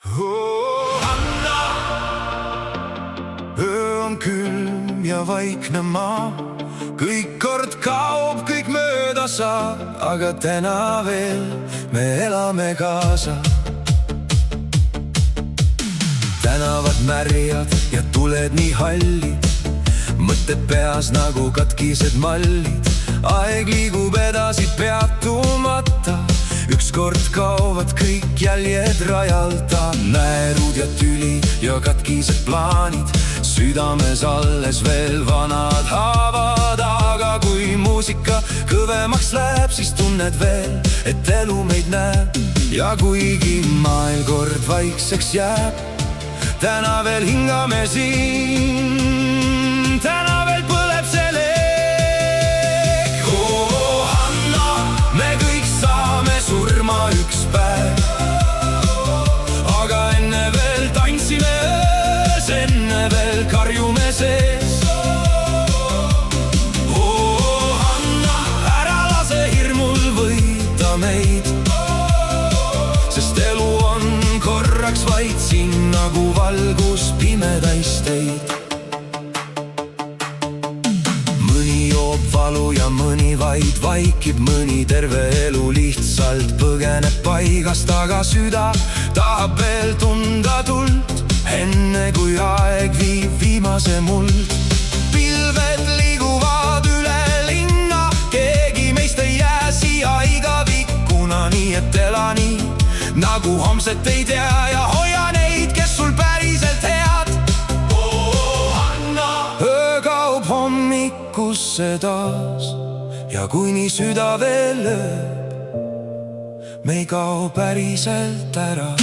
Anna, öö on külm ja vaikne maa, kõik kord kaob, kõik mööda saab, aga täna veel me elame kaasa. Tänavad märjad ja tuled nii hallid, mõtted peas nagu katkised mallid. Aeg liigub edasi peatumata, ükskord kaovad kõik jäljed rajalta. Näerud ja tüli ja katkised plaanid, südames alles veel vanad haavad. Aga kui muusika kõvemaks läheb, siis tunned veel, et elu meid näeb. Ja kuigi maailm kord vaikseks jääb, täna veel hingame siin, täna veel põleb see leek. Anna, me kõik saame surma üks päev, aga enne veel tantsime öös, enne veel karjume sees. Anna, ära lase hirmul võita meid, sest elu on korraks vaid siin nagu valgus pimedais teid. Mõni joob valu ja mõni vaid vaikib, mõni terve elu lihtsalt põgeneb paigast, aga süda tahab veel tunda tuld, enne kui aeg viib viimase muld. Pilved liiguvad üle linna, keegi meist ei jää siia igavikuna, nii et ela nii, nagu homset ei tea, ja hoia neid, kes sul päriselt head. Anna, öö kaob hommikusse taas, ja kuni süda veel lööb, me ei kao päriselt ära.